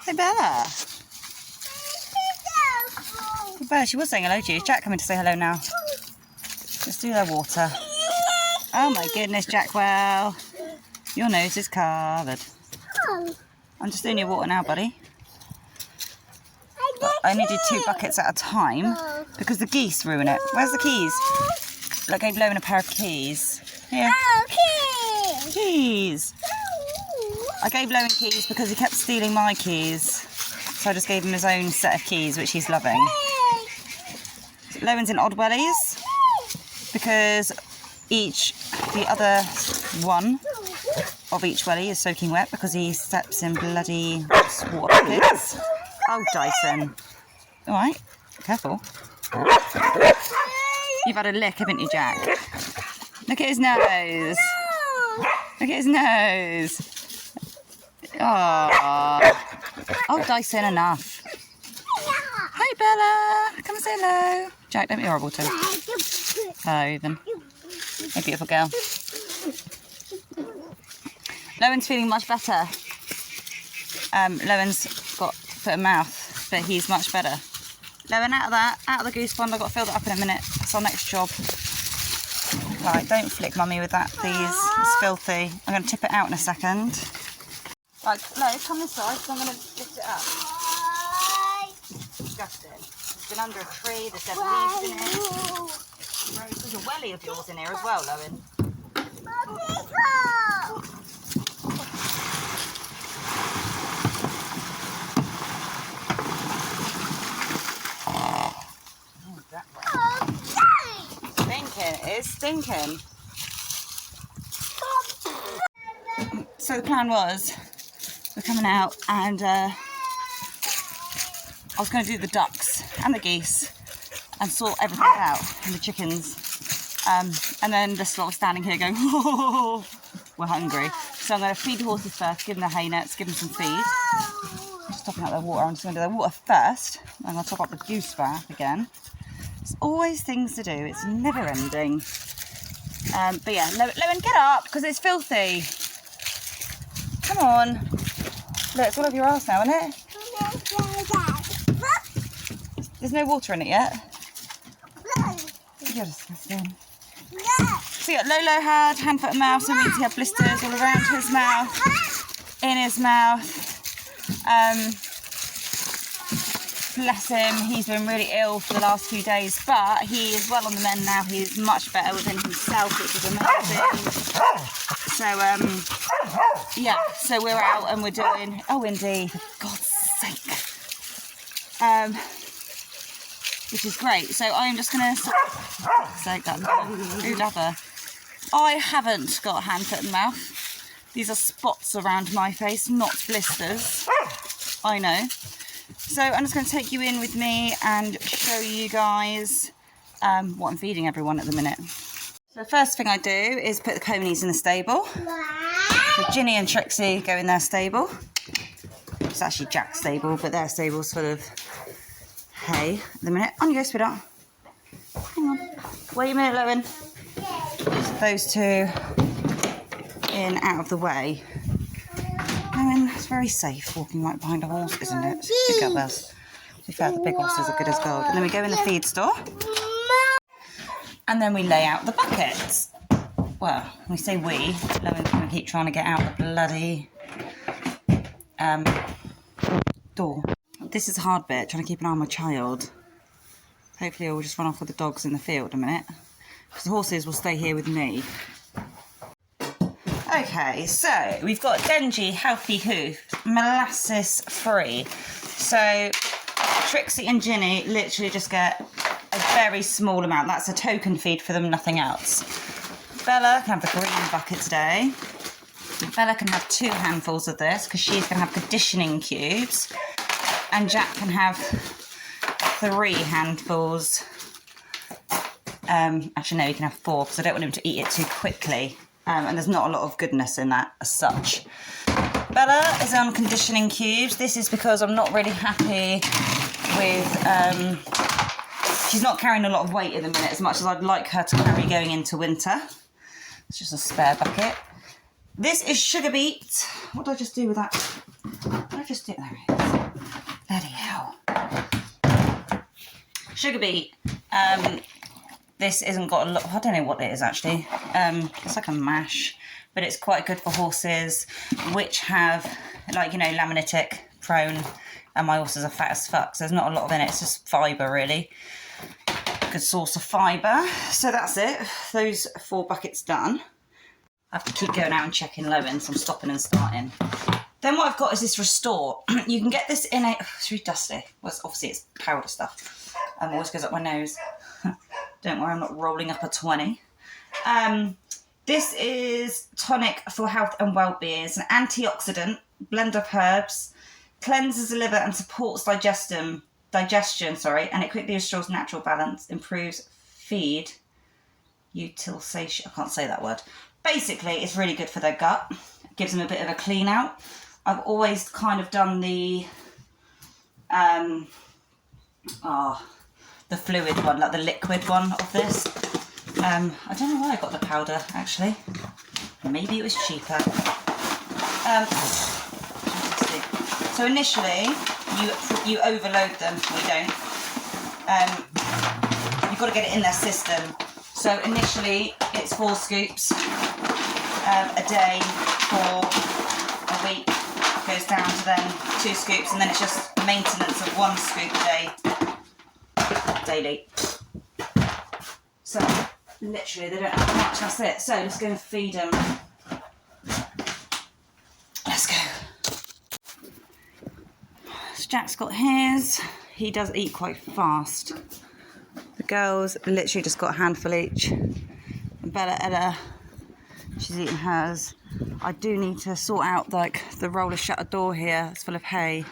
Hey, Bella. Hey, Bella, she was saying hello to you. Is Jack coming to say hello now? Let's do their water. Oh my goodness, Jackwell. Your nose is covered. I'm just doing your water now, buddy. I only do 2 buckets at a time because the geese ruin it. Where's the keys? Look, I gave Lowen a pair of keys. Here. Keys. I gave Lowen keys because he kept stealing my keys. So I just gave him his own set of keys, which he's loving. Lowen's in odd wellies because the other one of each welly is soaking wet because he steps in bloody water buckets. Oh, Dyson. All right, careful. You've had a lick, haven't you, Jack? Look at his nose. Look at his nose. Oh, Dyson, enough. Hi, Bella. Come and say hello. Jack, don't be horrible to him. Hello, Even. Hey, beautiful girl. Lowen's feeling much better. Lowen's got foot and mouth, but he's much better. Lowen, out of the goose pond. I've got to fill that up in a minute. That's our next job. Right, don't flick mummy with that, please. It's filthy. I'm going to tip it out in a second. Right, Lo, come this side, so I'm going to lift it up. Disgusting. It's been under a tree, there's dead leaves in it. There's a welly of yours in here as well, Lowen. Stinking, it is stinking. So the plan was, we're coming out and I was going to do the ducks and the geese and sort everything out, and the chickens. And then just sort of standing here going, oh, we're hungry. So I'm going to feed the horses first, give them the hay nets, give them some feed. Just topping up their water. I'm just going to do their water first. I'm going to top up the goose bath again. There's always things to do. It's never ending. But yeah, Lowen, get up because it's filthy. Come on. Look, it's all over your arse now, isn't it? There's no water in it yet. You're disgusting. So yeah, Lolo had hand, foot and mouth, so means he had blisters all around his mouth, in his mouth. Bless him, he's been really ill for the last few days, but he is well on the mend now. He's much better within himself, which is amazing. So, yeah, so we're out and we're doing, oh, indeed, for God's sake. Which is great. So I'm just going to, say that, who'd ever. I haven't got hand, foot and mouth. These are spots around my face, not blisters. I know. So I'm just going to take you in with me and show you guys what I'm feeding everyone at the minute. So the first thing I do is put the ponies in the stable. So Ginny and Trixie go in their stable. It's actually Jack's stable, but their stable's full of hay at the minute. On you go, sweetheart. Hang on. Wait a minute, Lowen. Those two in out of the way. Lowen, it's very safe walking right behind a horse, isn't it? Big up those. To be fair, the big horses are good as gold. And then we go in the feed store. And then we lay out the buckets. Well, we say we. Lowen's going to keep trying to get out the bloody door. This is a hard bit, trying to keep an eye on my child. Hopefully I'll just run off with the dogs in the field a minute. Because the horses will stay here with me. Okay, so we've got Denji Healthy Hoof, molasses free. So Trixie and Ginny literally just get a very small amount. That's a token feed for them, nothing else. Bella can have the green bucket today. Bella can have 2 handfuls of this because she's going to have conditioning cubes. And Jack can have 3 handfuls. Actually, no, he can have 4 because I don't want him to eat it too quickly. And there's not a lot of goodness in that as such. Bella is on conditioning cubes. This is because I'm not really happy with... she's not carrying a lot of weight at the minute as much as I'd like her to carry going into winter. It's just a spare bucket. This is sugar beet. What did I just do with that I just did. There it is. Bloody hell. Sugar beet. This isn't got a lot. I don't know what it is actually. It's like a mash, but it's quite good for horses which have, like, you know, laminitic prone, and my horses are fat as fuck, so there's not a lot in it. It's just fibre, really. Good source of fibre. So that's it. Those 4 buckets done. I have to keep going out and checking low-ends, so I'm stopping and starting. Then what I've got is this Restore. You can get this in a... Oh, it's really dusty. Well, obviously it's powder stuff. Always goes up my nose. Don't worry, I'm not rolling up a 20. This is tonic for health and well-being. It's an antioxidant, blend of herbs, cleanses the liver and supports digestion, and it quickly restores natural balance, improves feed utilization. I can't say that word. Basically, it's really good for their gut. It gives them a bit of a clean out. I've always kind of done the fluid one, like the liquid one of this. I don't know why I got the powder, actually. Maybe it was cheaper. So initially, you overload them. We don't. You've got to get it in their system. So initially, it's 4 scoops a day for a week. Goes down to then 2 scoops, and then it's just maintenance of 1 scoop a day daily. So literally, they don't have much. That's it. So let's go and feed them. Let's go. So Jack's got his. He does eat quite fast. The girls literally just got a handful each. And Bella Ella, she's eating hers. I do need to sort out like the roller shutter door here. It's full of hay.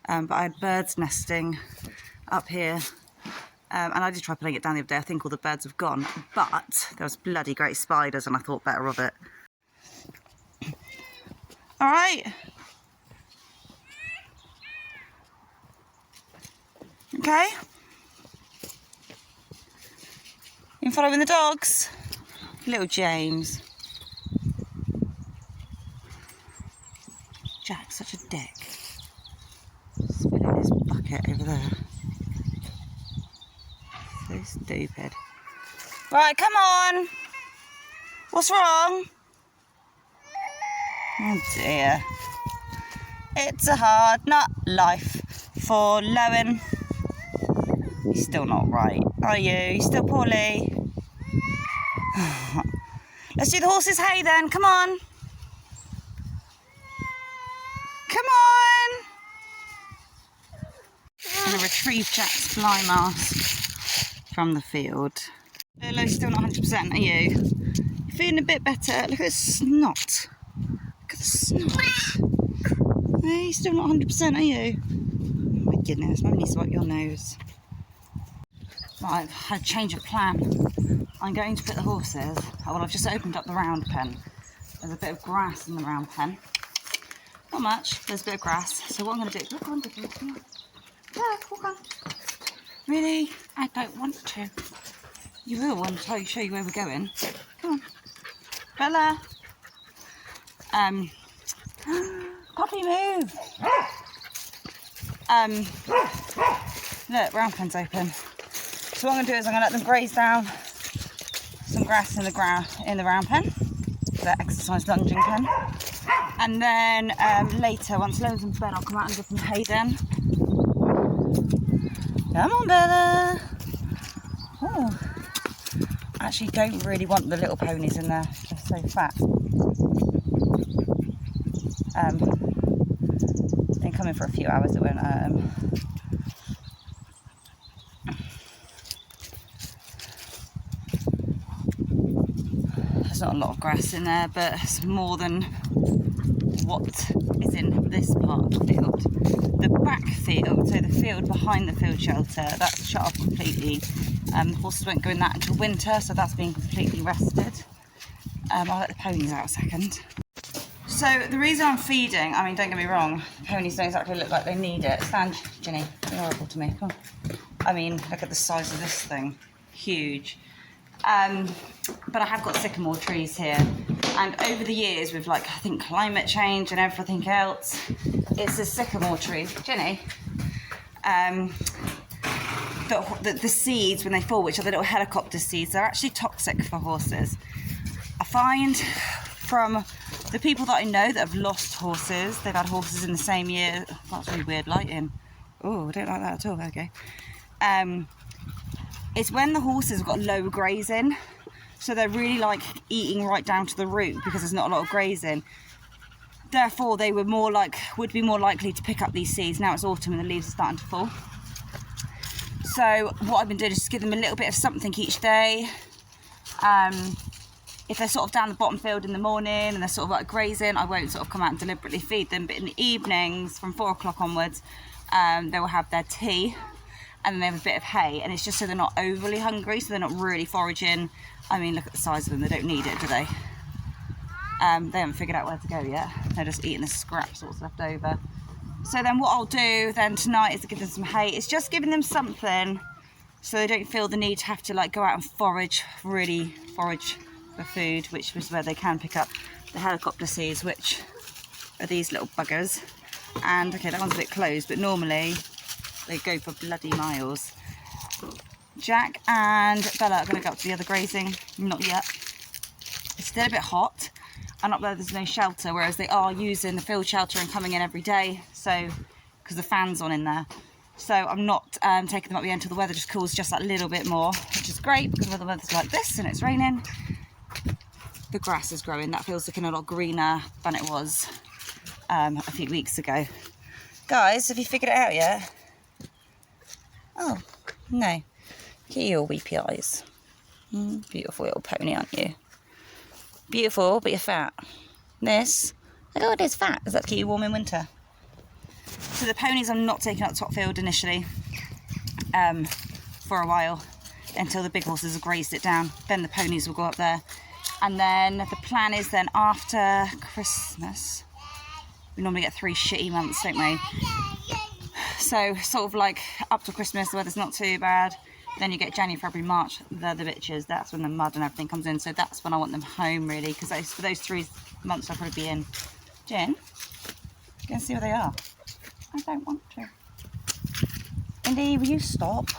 But I had birds nesting up here. And I did try putting it down the other day. I think all the birds have gone. But there was bloody great spiders and I thought better of it. All right. Okay. You following the dogs? Little James. Jack's such a dick. Spilling his bucket over there. So stupid. Right, come on. What's wrong? Oh dear. It's a hard nut life for Lowen. You're still not right, are you? You're still poorly. Let's do the horses' hay then. Come on. Come on. I'm going to retrieve Jack's fly mask from the field. Lolo's still not 100%, are you? You're feeling a bit better. Look at the snot. Look at the snot. Hey, you're still not 100%, are you? Oh my goodness, Mum needs to wipe your nose. Right, I've had a change of plan. I'm going to put the horses... Oh, well, I've just opened up the round pen. There's a bit of grass in the round pen. Not much, there's a bit of grass. So what I'm going to do... Look on, Dickie, come on. Yeah, walk on. Really? I don't want to. You will want to show you where we're going. Come on. Bella. Puppy, move. Look, round pen's open. So what I'm going to do is I'm going to let them graze down some grass in the round pen, the exercise lunging pen. And then later, once Lowen's in bed, I'll come out and give them hay then. Come on, Bella. Oh. I actually don't really want the little ponies in there. They're so fat. They come in for a few hours, it won't hurt them. There's not a lot of grass in there, but it's more than what is in this part of the field. The back field, so the field behind the field shelter, that's shut off completely. The horses won't go in that until winter, so that's being completely rested. I'll let the ponies out a second. So the reason I'm feeding, I mean, don't get me wrong, the ponies don't exactly look like they need it. Stand, Ginny, you're horrible to me. Come on. I mean, look at the size of this thing. Huge. But I have got sycamore trees here, and over the years with, like, I think climate change and everything else, It's a sycamore tree. Jenny, the seeds, when they fall, which are the little helicopter seeds, they're actually toxic for horses. I find from the people that I know that have lost horses, they've had horses in the same year. Oh, that's really weird lighting. Oh, I don't like that at all. Okay. It's when the horses have got low grazing, so they're really like eating right down to the root because there's not a lot of grazing. Therefore, they would be more likely to pick up these seeds. Now it's autumn and the leaves are starting to fall. So what I've been doing is just give them a little bit of something each day. If they're sort of down the bottom field in the morning and they're sort of like grazing, I won't sort of come out and deliberately feed them. But in the evenings, from 4 o'clock onwards, they will have their tea and then they have a bit of hay. And it's just so they're not overly hungry, so they're not really foraging. I mean, look at the size of them. They don't need it, do they? They haven't figured out where to go yet. They're just eating the scraps what's left over. So then what I'll do then tonight is to give them some hay. It's just giving them something so they don't feel the need to have to like go out and forage for food, which is where they can pick up the helicopter seeds, which are these little buggers. And okay, that one's a bit closed, but normally they go for bloody miles. Jack and Bella are going to go up to the other grazing. Not yet. It's still a bit hot. And up there's no shelter, whereas they are using the field shelter and coming in every day, so because the fan's on in there. So I'm not taking them up the end until the weather just cools just that little bit more, which is great because when the weather's like this and it's raining, the grass is growing. That feels looking a lot greener than it was a few weeks ago. Guys, have you figured it out yet? Oh, no. Here are your weepy eyes. Beautiful little pony, aren't you? Beautiful, but you're fat. This, oh, it is fat. Does that keep you warm in winter? So the ponies I'm not taking up the top field initially for a while until the big horses have grazed it down. Then the ponies will go up there. And then the plan is then after Christmas, we normally get 3 shitty months, don't we? So sort of like up to Christmas, the weather's not too bad. Then you get January, February, March, they're the bitches. That's when the mud and everything comes in. So that's when I want them home, really, because for those 3 months I'll probably be in. Jen, go and see where they are. I don't want to. Indy, will you stop?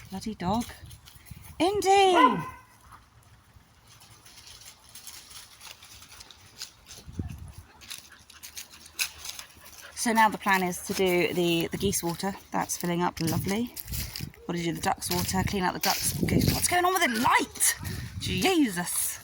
Bloody dog. Indy! So now the plan is to do the geese water. That's filling up lovely. Got to do the ducks water, clean out the ducks. What's going on with the light? Jesus.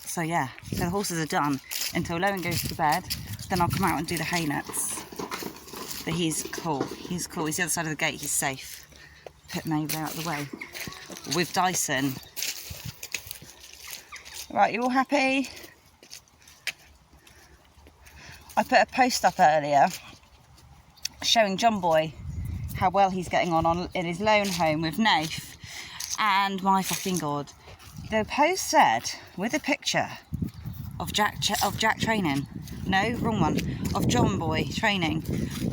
So yeah, so the horses are done until Lowen goes to bed. Then I'll come out and do the hay nets. But he's cool. He's cool. He's the other side of the gate. He's safe. Put him over there out of the way. With Dyson. Right, you all happy? I put a post up earlier showing John Boy how well he's getting on in his lone home with Nath, and my fucking god, the post said with a picture of Jack training, no, wrong one, of John Boy training,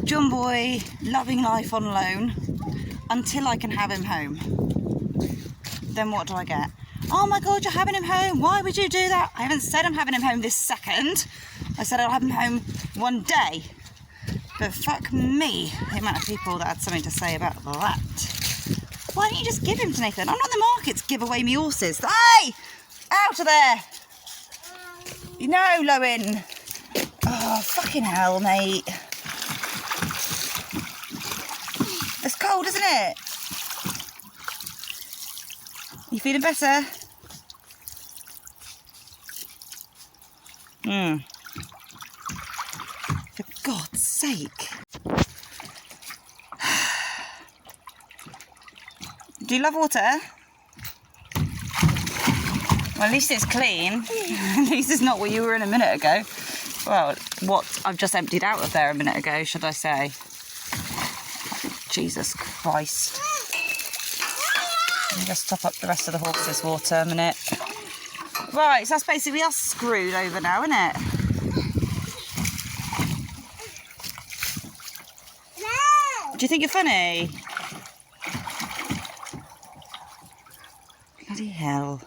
John Boy loving life on loan until I can have him home. Then what do I get? Oh my god, you're having him home, why would you do that? I haven't said I'm having him home this second. I said I'll have him home one day. But fuck me, the amount of people that had something to say about that. Why don't you just give him to Nathan? I'm not in the market to give away me horses. Hey! Out of there! You know, Lowen. Oh, fucking hell, mate. It's cold, isn't it? You feeling better? For God's sake. Do you love water? Well, at least it's clean. At least it's not what you were in a minute ago. Well, what I've just emptied out of there a minute ago, should I say. Jesus Christ. Let me just top up the rest of the horse's water a minute. Right, so that's basically us screwed over now, isn't it? Do you think you're funny? Bloody hell.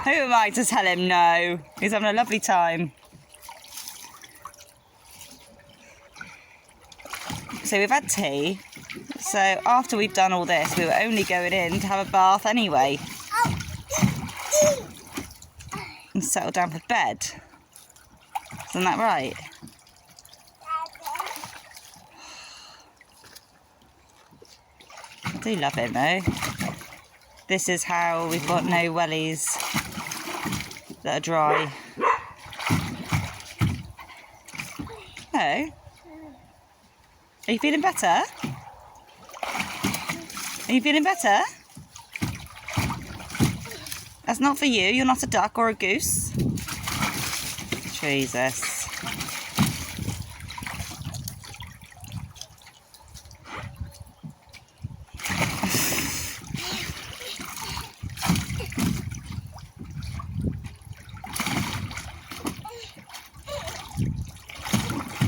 Who am I to tell him no? He's having a lovely time. So we've had tea. So after we've done all this, we were only going in to have a bath anyway. And settle down for bed. Isn't that right? I do love him though. This is how we've got no wellies that are dry. Oh. Are you feeling better? Are you feeling better? That's not for you. You're not a duck or a goose. Jesus.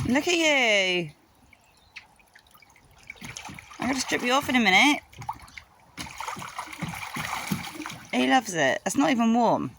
Look at you. I'm going to strip you off in a minute. He loves it. It's not even warm.